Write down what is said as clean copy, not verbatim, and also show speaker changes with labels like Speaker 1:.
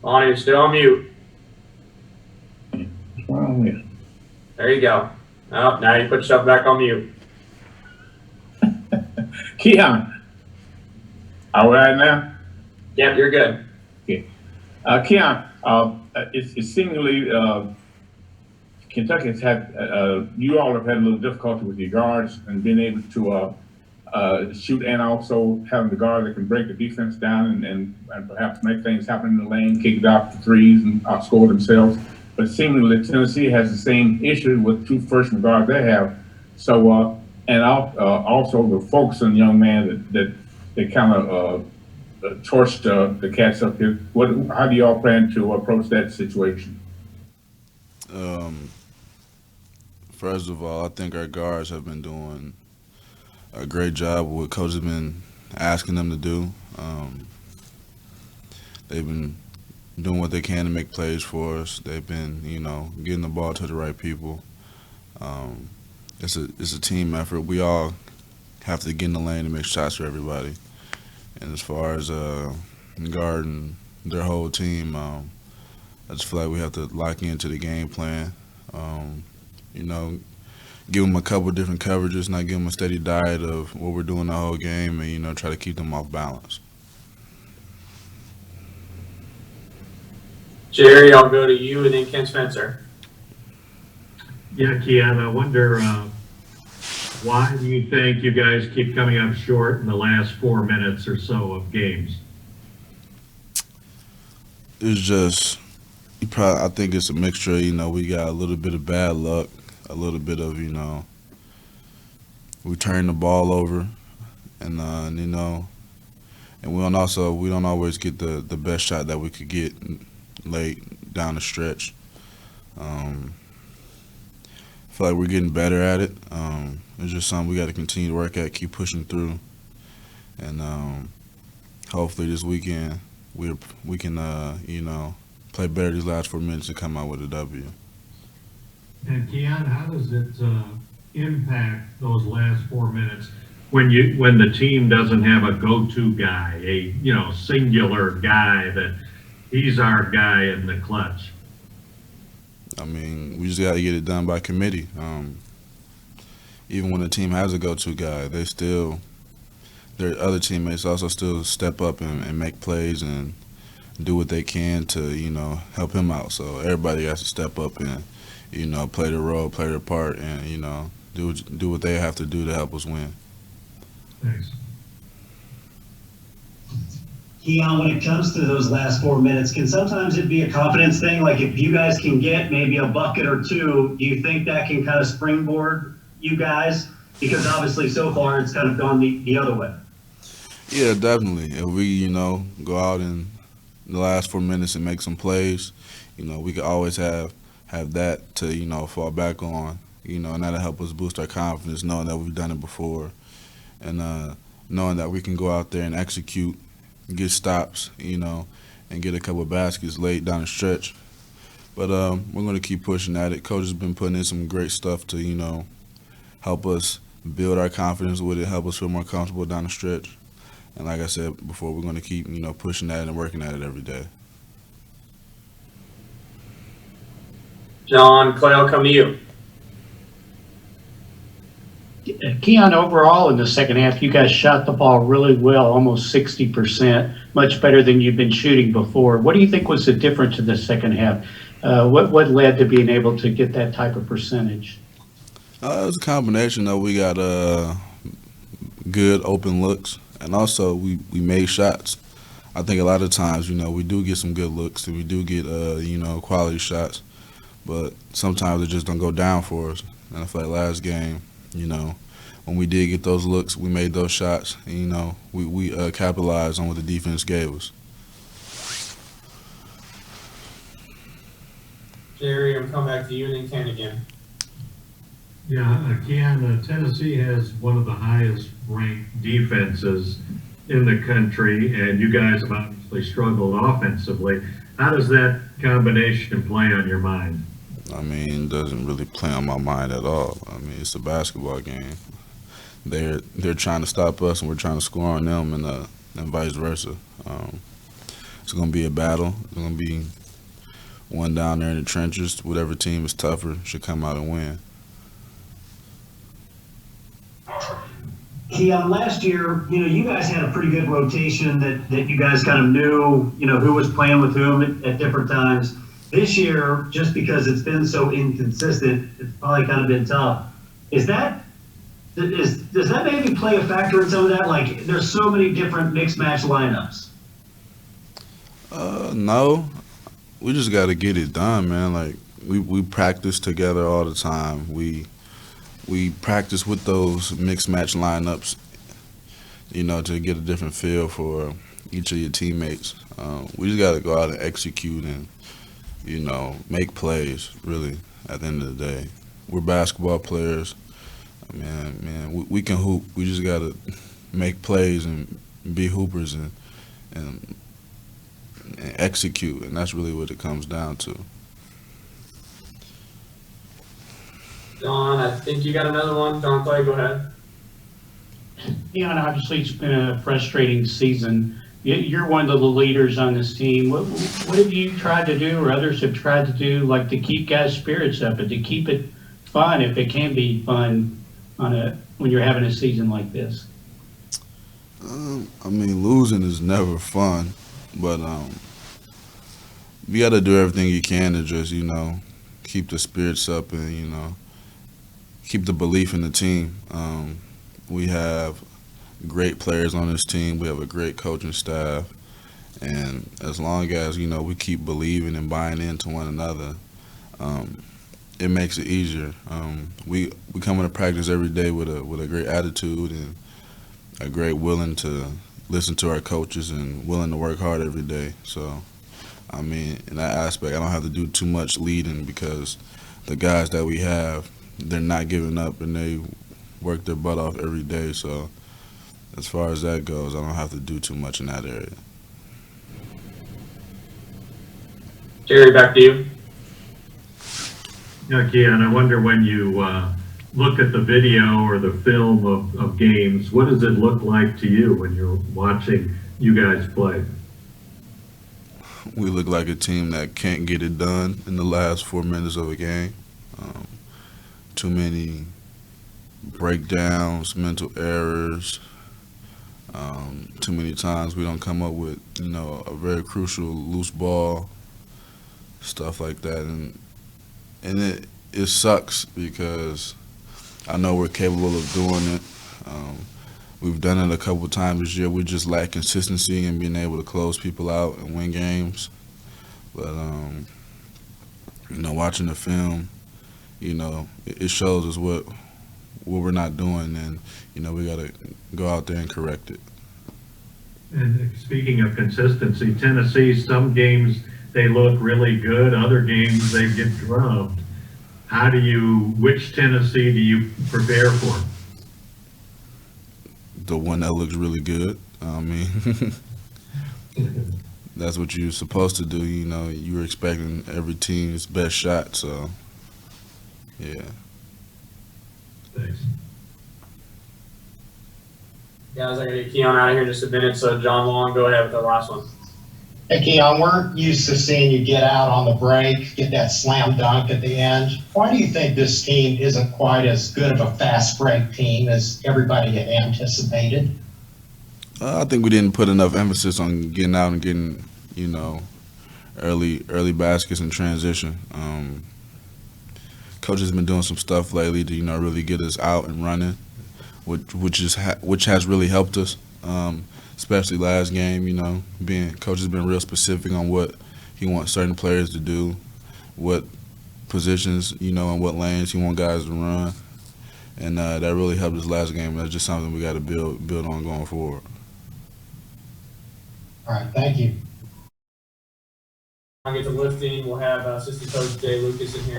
Speaker 1: Lonnie, you're still on mute.
Speaker 2: What's wrong with it?
Speaker 1: There you go. Oh, now you put yourself back on mute.
Speaker 2: Keion, all right now?
Speaker 1: Yep, you're good.
Speaker 2: Okay. Keion, it's seemingly Kentucky has had, you all have had a little difficulty with your guards and being able to shoot, and also having the guard that can break the defense down and perhaps make things happen in the lane, kick it out for threes and outscore themselves. But seemingly Tennessee has the same issue with two freshman guards they have. So, and also the focusing young man that kind of torched the cats up here. How do y'all plan to approach that situation?
Speaker 3: First of all, I think our guards have been doing a great job with what coach has been asking them to do. They've been doing what they can to make plays for us. They've been, getting the ball to the right people. It's a team effort. We all have to get in the lane and make shots for everybody. And as far as guarding their whole team, I just feel like we have to lock into the game plan. Give them a couple different coverages, not give them a steady diet of what we're doing the whole game, and try to keep them off balance.
Speaker 1: Jerry, I'll go to you and then Ken Spencer.
Speaker 4: Yeah, Keion, I wonder why do you think you guys keep coming up short in the last 4 minutes or so of games?
Speaker 3: It's just, I think it's a mixture. We got a little bit of bad luck, a little bit of, we turn the ball over, and and we don't always get the best shot that we could get late down the stretch. I feel like we're getting better at it. It's just something we got to continue to work at, keep pushing through, and hopefully this weekend we can play better these last 4 minutes and come out with a W.
Speaker 4: And Keion, how does it impact those last 4 minutes when the team doesn't have a go-to guy, a singular guy that he's our guy in the clutch?
Speaker 3: We just got to get it done by committee. Even when the team has a go-to guy, their other teammates also still step up and make plays and do what they can to, help him out. So everybody has to step up and, play their role, play their part, and, do what they have to do to help us win.
Speaker 4: Thanks.
Speaker 5: Keion, when it comes to those last 4 minutes, can sometimes it be a confidence thing? Like if you guys can get maybe a bucket or two, do you think that can kind of springboard you guys? Because obviously so far it's kind of gone the other way.
Speaker 3: Yeah, definitely. If we, go out in the last 4 minutes and make some plays, we could always have that to, fall back on, and that'll help us boost our confidence, knowing that we've done it before, and knowing that we can go out there and execute, get stops, and get a couple of baskets late down the stretch. But we're going to keep pushing at it. Coach has been putting in some great stuff to, help us build our confidence with it, help us feel more comfortable down the stretch. And like I said before, we're going to keep, pushing at it and working at it every day.
Speaker 1: John, Clay, I'll come to you.
Speaker 6: Keion, overall in the second half, you guys shot the ball really well, almost 60%, much better than you've been shooting before. What do you think was the difference in the second half? What led to being able to get that type of percentage?
Speaker 3: It was a combination of we got good open looks, and also we made shots. I think a lot of times, we do get some good looks, and we do get, quality shots, but sometimes it just don't go down for us. And I feel like last game, when we did get those looks, we made those shots, and, we capitalized on what the defense gave us.
Speaker 1: Jerry, I'm coming back to you and then Ken again.
Speaker 4: Yeah, Keion, Tennessee has one of the highest ranked defenses in the country, and you guys have obviously struggled offensively. How does that combination play on your mind?
Speaker 3: It doesn't really play on my mind at all. It's a basketball game. They're trying to stop us, and we're trying to score on them, and vice versa. it's gonna be a battle. It's gonna be one down there in the trenches. Whatever team is tougher should come out and win.
Speaker 5: Keion, last year, you guys had a pretty good rotation that you guys kind of knew, who was playing with whom at different times. This year, just because it's been so inconsistent, it's probably kind of been tough. Does that maybe play a factor in some of that? Like, there's so many different mixed match lineups.
Speaker 3: No, we just got to get it done, man. Like we practice together all the time. We practice with those mixed match lineups, to get a different feel for each of your teammates. We just got to go out and execute and, make plays, really, at the end of the day. We're basketball players. Man, we can hoop. We just got to make plays and be hoopers and execute, and that's really what it comes down to.
Speaker 1: John, I think you got another one. John Clay, go ahead.
Speaker 6: Yeah, and obviously it's been a frustrating season. You're one of the leaders on this team. What have you tried to do, or others have tried to do, like to keep guys' spirits up and to keep it fun, if it can be fun when you're having a season like this?
Speaker 3: Losing is never fun, but you got to do everything you can to just, keep the spirits up and, keep the belief in the team. We have great players on this team. We have a great coaching staff. And as long as, we keep believing and buying into one another, it makes it easier. We come into practice every day with a great attitude and a great willing to listen to our coaches and willing to work hard every day. So, in that aspect, I don't have to do too much leading because the guys that we have, they're not giving up and they work their butt off every day. So as far as that goes, I don't have to do too much in that area.
Speaker 1: Jerry, back to you.
Speaker 4: Keion, I wonder when you look at the video or the film of games, what does it look like to you when you're watching you guys play?
Speaker 3: We look like a team that can't get it done in the last 4 minutes of a game. Too many breakdowns, mental errors. Too many times we don't come up with, a very crucial loose ball, stuff like that. And it sucks because I know we're capable of doing it. We've done it a couple times this year. We just lack consistency and being able to close people out and win games. But, watching the film, it shows us what we're not doing, and, we got to go out there and correct it.
Speaker 4: And speaking of consistency, Tennessee, some games they look really good, other games they get drubbed. Which Tennessee do you prepare for?
Speaker 3: The one that looks really good. That's what you're supposed to do. You're expecting every team's best shot. So, yeah.
Speaker 4: Thanks.
Speaker 1: Guys, I gotta get Keion out of here in just a minute. So, John Long, go ahead with the last one.
Speaker 7: Hey, Keion, we're used to seeing you get out on the break, get that slam dunk at the end. Why do you think this team isn't quite as good of a fast break team as everybody had anticipated?
Speaker 3: I think we didn't put enough emphasis on getting out and getting, early baskets in transition. Coach has been doing some stuff lately to, really get us out and running, which has really helped us. Especially last game, coach has been real specific on what he wants certain players to do, what positions, and what lanes he wants guys to run. And that really helped us last game. That's just something we got to build on going forward.
Speaker 7: All right, thank you.
Speaker 1: I'll get to lifting. We'll have assistant coach Jay Lucas in here.